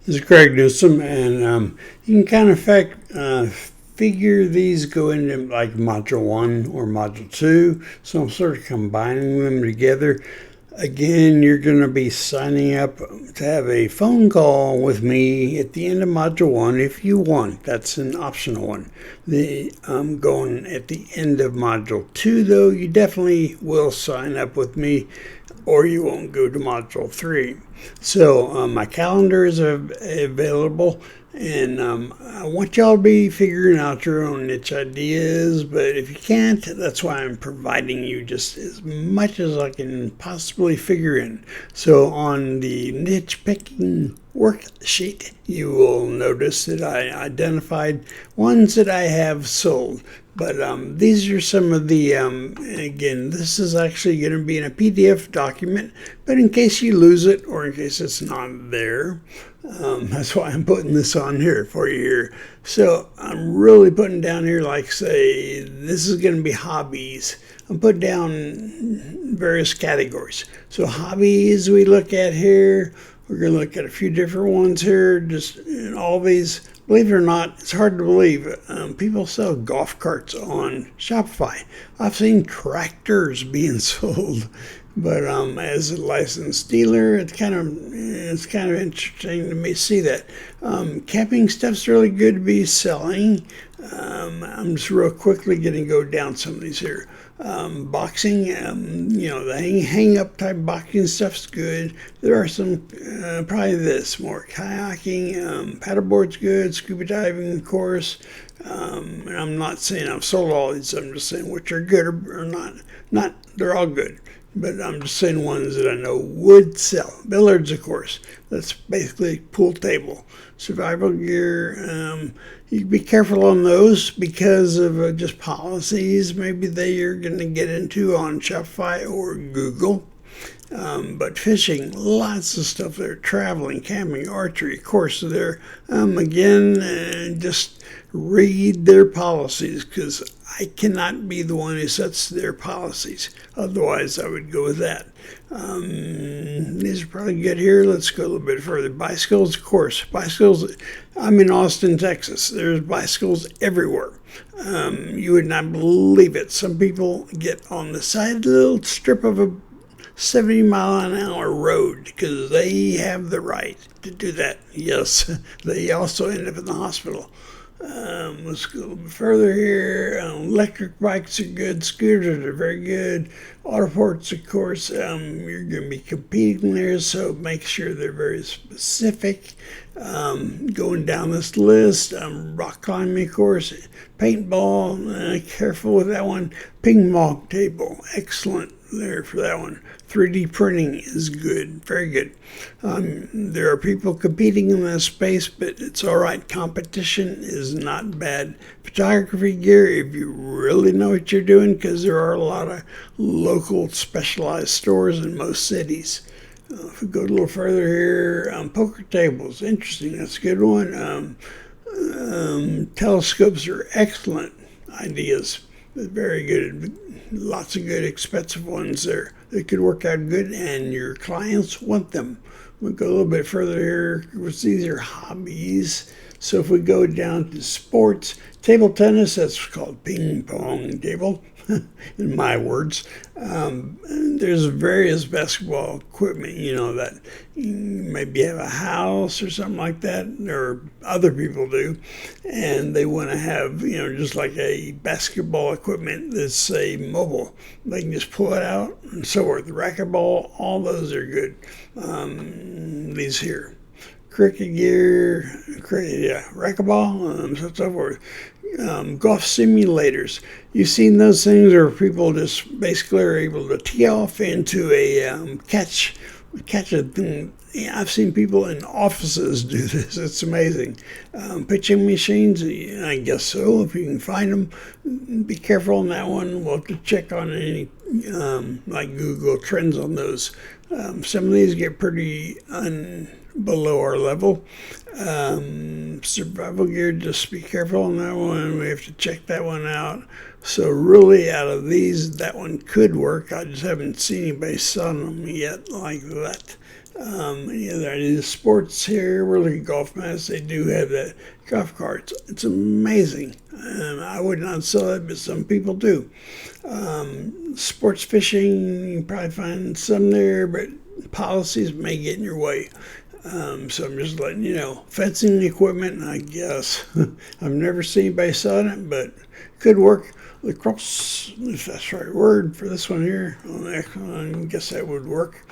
This is Craig Newsom, and you can kind of figure these go into like Module 1 or Module 2, so I'm sort of combining them together. Again, you're going to be signing up to have a phone call with me at the end of Module 1 if you want. That's an optional one. Going at the end of Module 2, though, you definitely will sign up with me or you won't go to Module 3. So my calendar is available, and I want y'all to be figuring out your own niche ideas, but if you can't, that's why I'm providing you just as much as I can possibly figure in. So on the niche picking worksheet, you will notice that I identified ones that I have sold. But these are some of the, again, this is actually going to be in a PDF document, but in case you lose it or in case it's not there, that's why I'm putting this on here for you here. So I'm really putting down here, like say, this is going to be hobbies. I'm putting down various categories. So hobbies we look at here, we're going to look at a few different ones here, just all these. Believe it or not, it's hard to believe. People sell golf carts on Shopify. I've seen tractors being sold, but as a licensed dealer, it's kind of interesting to me see that. Camping stuff's really good to be selling. I'm just real quickly going to go down some of these here. Boxing, the hang up type boxing stuff's good. There are some, probably this more kayaking, paddleboard's good, scuba diving, of course. And I'm not saying I've sold all these, I'm just saying which are good or not. They're all good. But I'm just saying ones that I know would sell. Billiards, of course. That's basically pool table. Survival gear, you can be careful on those because of just policies maybe they are going to get into on Shopify or Google. But fishing, lots of stuff there. Traveling, camping, archery, of course, there. Just read their policies because I cannot be the one who sets their policies. Otherwise, I would go with that. These are probably good here. Let's go a little bit further. Bicycles, of course. Bicycles, I'm in Austin, Texas. There's bicycles everywhere. You would not believe it. Some people get on the side of the little strip of a 70-mile-an-hour road because they have the right to do that. Yes, they also end up in the hospital. Let's go a little bit further here. Electric bikes are good. Scooters are very good. Autoports, of course, you're going to be competing there, so make sure they're very specific. Going down this list, rock climbing, of course, paintball, careful with that one. Ping pong table, excellent there for that one. 3D printing is good, very good. There are people competing in that space, but it's all right. Competition is not bad. Photography gear, if you really know what you're doing, because there are a lot of local specialized stores in most cities. If we go a little further here, poker tables, interesting, that's a good one. Telescopes are excellent ideas. Very good. Lots of good expensive ones there. They could work out good and your clients want them. We'll go a little bit further here. These are hobbies. So if we go down to sports, table tennis, that's called ping pong table, in my words. There's various basketball equipment, that you maybe have a house or something like that, or other people do, and they want to have, just like a basketball equipment that's, say, mobile. They can just pull it out and so forth. Racquetball, all those are good. These here. Cricket gear, racquetball, so forth. Golf simulators. You've seen those things where people just basically are able to tee off into a catch a thing. Yeah, I've seen people in offices do this. It's amazing. Pitching machines, I guess so, if you can find them. Be careful on that one. We'll have to check on any, like Google Trends on those. Some of these get pretty below our level. Survival gear, just be careful on that one. We have to check that one out. So really, out of these, that one could work. I just haven't seen anybody selling them yet like that. Any other ideas? Sports here, we're looking at golf mats. They do have that golf carts. It's amazing. I would not sell it, but some people do. Sports fishing, you can probably find some there, but policies may get in your way. So I'm just letting you know. Fencing equipment, I guess. I've never seen anybody selling it, but it could work. Lacrosse, if that's the right word for this one here, I guess that would work.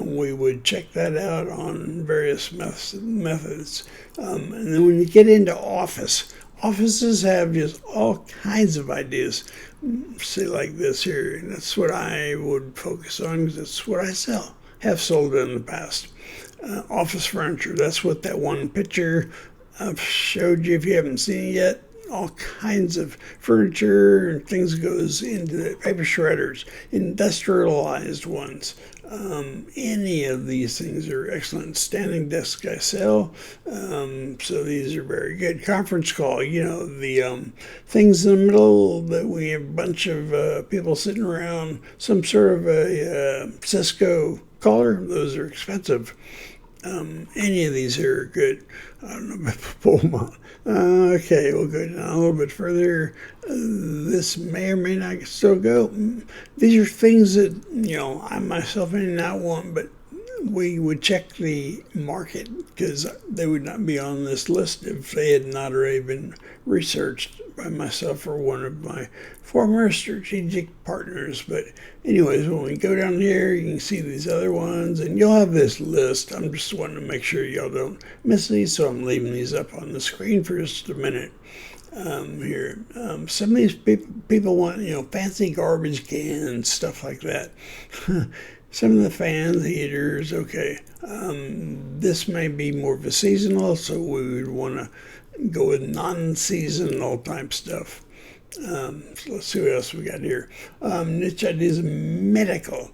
We would check that out on various methods. And then when you get into offices have just all kinds of ideas. Say like this here, that's what I would focus on because that's what I have sold in the past. Office furniture, that's what that one picture I've showed you if you haven't seen it yet. All kinds of furniture and things goes into the paper shredders, industrialized ones. Any of these things are excellent. Standing desk I sell, so these are very good. Conference call, the things in the middle that we have a bunch of people sitting around, some sort of a Cisco caller, those are expensive. Any of these here are good. I don't know if I pull them out. Okay, we'll go down a little bit further. This may or may not still go. These are things that, I myself may not want, but we would check the market because they would not be on this list if they had not already been researched by myself or one of my former strategic partners. But anyways, when we go down here, you can see these other ones, and you'll have this list. I'm just wanting to make sure y'all don't miss these, so I'm leaving these up on the screen for just a minute. Here, some of these people want, fancy garbage cans, stuff like that. Some of the fans, heaters, okay. This may be more of a seasonal, so we would want to go with non-seasonal type stuff. So let's see what else we got here. Niche ideas, medical.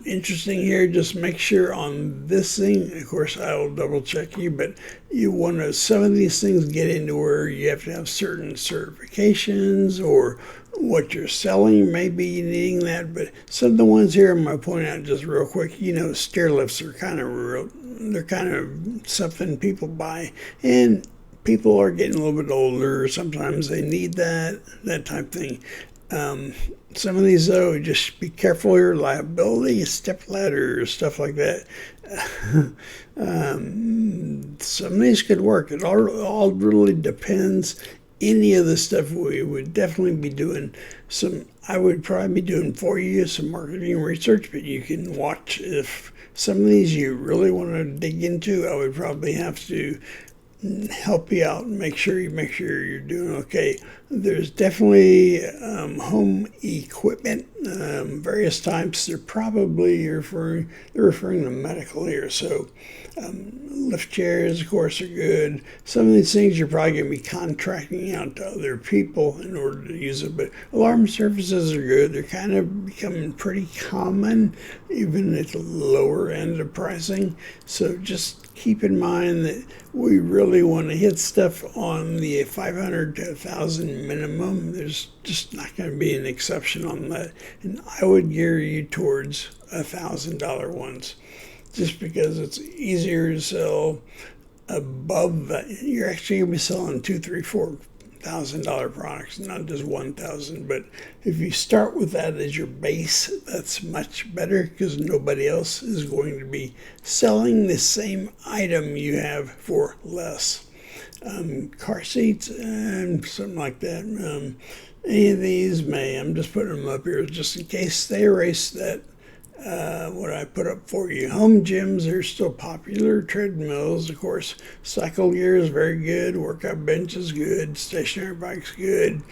Interesting here, just make sure on this thing, of course I will double check you, but you want to, some of these things get into where you have to have certain certifications or what you're selling may be needing that, but some of the ones here I'm going to point out just real quick, stair lifts are kind of something people buy, and people are getting a little bit older, sometimes they need that type thing. Some of these, though, just be careful here. Liability, step ladders, stuff like that. Some of these could work. It all really depends. Any of the stuff we would definitely be doing I would probably be doing for you some marketing research, but you can watch if some of these you really want to dig into. I would probably have to help you out and make sure you're doing okay. There's definitely home equipment, various types. They're probably referring to medical here. So lift chairs, of course, are good. Some of these things you're probably going to be contracting out to other people in order to use it. But alarm services are good. They're kind of becoming pretty common, even at the lower end of pricing. So just keep in mind that we really want to hit stuff on the 500 to 1,000 minimum. There's just not going to be an exception on that. And I would gear you towards $1,000 ones just because it's easier to sell above that. You're actually going to be selling $2,000, $3,000, $4,000 products, not just 1,000. But if you start with that as your base, that's much better because nobody else is going to be selling the same item you have for less. Car seats and something like that. Any of these I'm just putting them up here just in case they erase that. What I put up for you. Home gyms are still popular. Treadmills, of course. Cycle gear is very good. Workout bench is good. Stationary bike's good.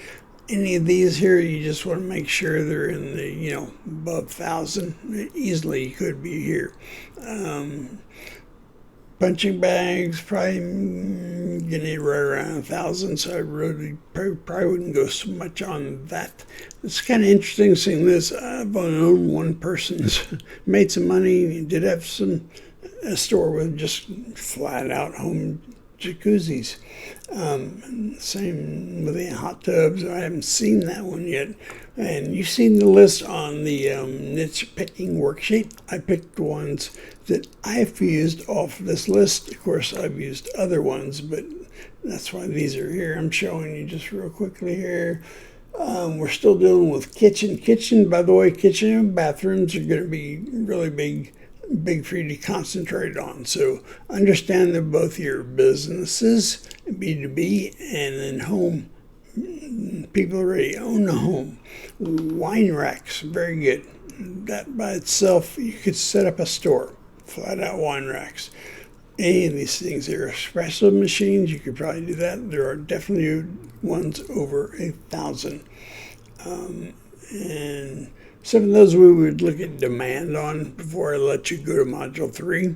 Any of these here, you just want to make sure they're in the, above 1,000. Easily could be here. Punching bags, probably getting right around 1,000, so I really probably wouldn't go so much on that. It's kind of interesting seeing this. I've only known one person who's made some money. He did have a store with just flat out home jacuzzis. Same with the hot tubs. I haven't seen that one yet. And you've seen the list on the niche picking worksheet. I picked ones that I've used off this list. Of course, I've used other ones, but that's why these are here. I'm showing you just real quickly here. We're still dealing with kitchen. Kitchen, by the way, kitchen and bathrooms are going to be really big for you to concentrate on. So understand that both your businesses, B2B, and then home, people already own a home. Wine racks, very good. That by itself, you could set up a store, flat out wine racks. Any of these things, there are espresso machines, you could probably do that. There are definitely ones over 1,000. And some of those we would look at demand on before I let you go to Module 3.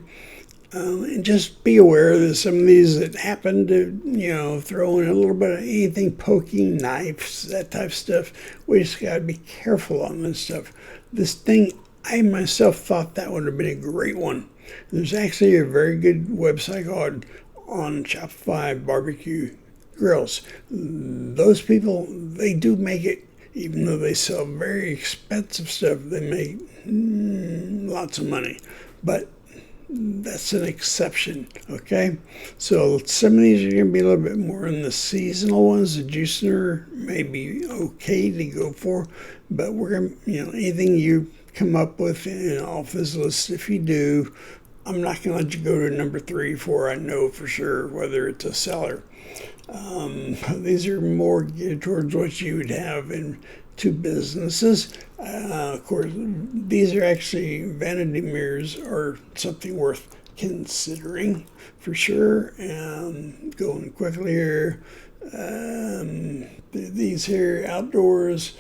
And just be aware that some of these that happen to, throw in a little bit of anything, poking, knives, that type of stuff. We just got to be careful on this stuff. This thing, I myself thought that would have been a great one. There's actually a very good website called On Shopify Barbecue Grills. Those people, they do make it, even though they sell very expensive stuff, they make lots of money. But that's an exception, okay? So some of these are going to be a little bit more in the seasonal ones. The juicer may be okay to go for, but we're going to, anything you come up with off this list, if you do, I'm not going to let you go to number 3, 4. I know for sure whether it's a seller. These are more geared towards what you would have in two businesses. Of course, these are actually vanity mirrors, are something worth considering for sure. Going quickly here, these here outdoors.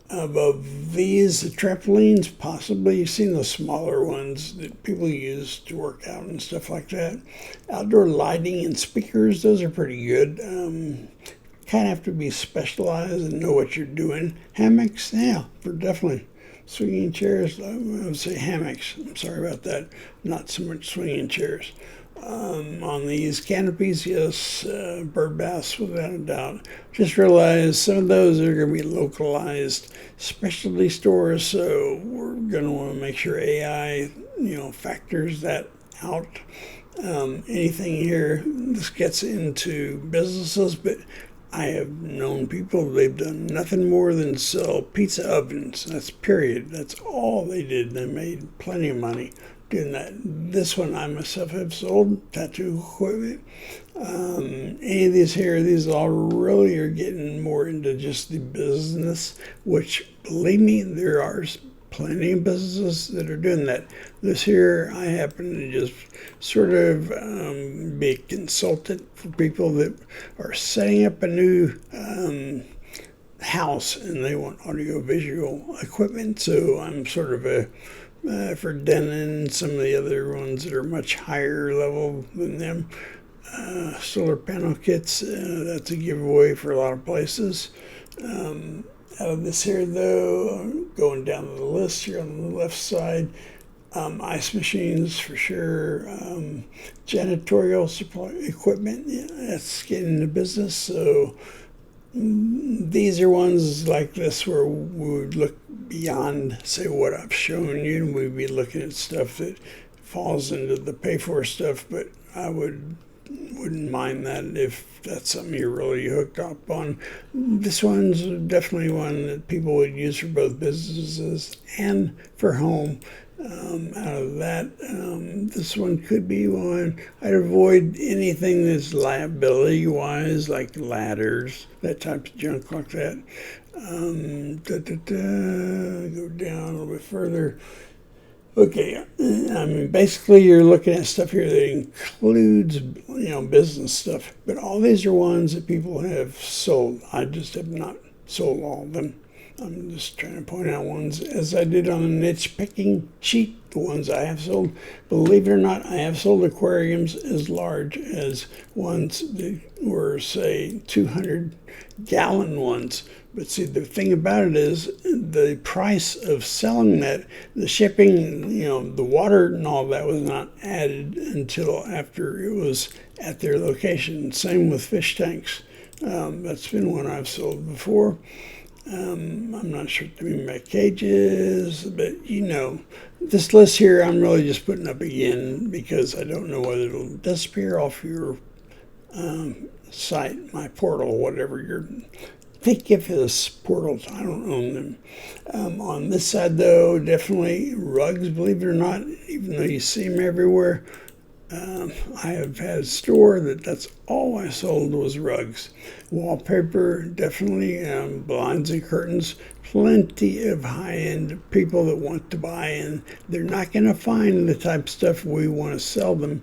Above these, the trampolines, possibly. You've seen the smaller ones that people use to work out and stuff like that. Outdoor lighting and speakers, those are pretty good. Kind of have to be specialized and know what you're doing. Hammocks, yeah, for definitely. Swinging chairs, I would say hammocks. I'm sorry about that. Not so much swinging chairs. On these canopies, yes, bird baths without a doubt. Just realize some of those are going to be localized specialty stores, so we're going to want to make sure AI, factors that out. Anything here, this gets into businesses, but I have known people, they've done nothing more than sell pizza ovens. That's period. That's all they did. They made plenty of money doing that. This one I myself have sold, tattoo equipment. Any of these here, these all really are getting more into just the business, which, believe me, there are plenty of businesses that are doing that. This here, I happen to just sort of be a consultant for people that are setting up a new house and they want audio-visual equipment. So I'm sort of for Denon and some of the other ones that are much higher level than them. Solar panel kits, that's a giveaway for a lot of places. Out of this here, though, going down the list here on the left side, ice machines for sure, janitorial supply equipment, that's getting into business. So these are ones like this where we would look beyond, say, what I've shown you, and we'd be looking at stuff that falls into the pay for stuff, but I wouldn't mind that if that's something you're really hooked up on. This one's definitely one that people would use for both businesses and for home. Out of that, this one could be one. I'd avoid anything that's liability-wise, like ladders, that type of junk like that. Go down a little bit further. Okay, basically you're looking at stuff here that includes, business stuff. But all these are ones that people have sold. I just have not sold all of them. I'm just trying to point out ones as I did on a niche picking sheet. The ones I have sold, believe it or not, I have sold aquariums as large as ones that were, say, 200-gallon ones. But see, the thing about it is the price of selling that, the shipping, the water and all that was not added until after it was at their location. Same with fish tanks. That's been one I've sold before. I'm not sure what the mean by cages, but this list here I'm really just putting up again because I don't know whether it'll disappear off your site, my portal, whatever you're. Think of this portals. I don't own them. On this side, though, definitely rugs, believe it or not, even though you see them everywhere. I have had a store that's all I sold was rugs. Wallpaper, definitely, blinds and curtains. Plenty of high-end people that want to buy, and they're not going to find the type of stuff we want to sell them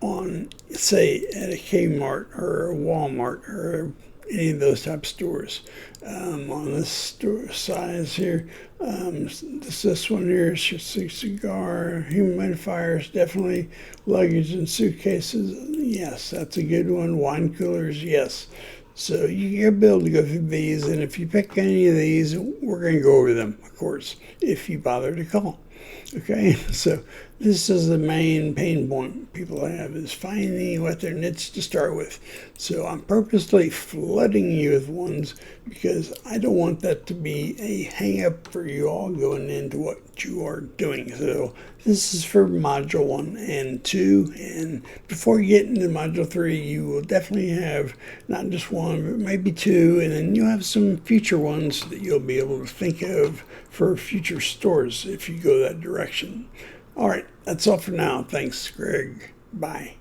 on, say, at a Kmart or a Walmart or any of those type of stores. On this store size here, this one here, cigar, humidifiers, definitely. Luggage and suitcases, yes, that's a good one. Wine coolers, yes. So you'll be able to go through these, and if you pick any of these, we're going to go over them, of course, if you bother to call. Okay, so this is the main pain point people have, is finding what their niche to start with. So I'm purposely flooding you with ones because I don't want that to be a hang up for you all going into what you are doing. So this is for module 1 and 2, and before you get into module 3, you will definitely have not just one, but maybe 2, and then you'll have some future ones that you'll be able to think of for future stores if you go that direction. All right, that's all for now. Thanks, Greg. Bye.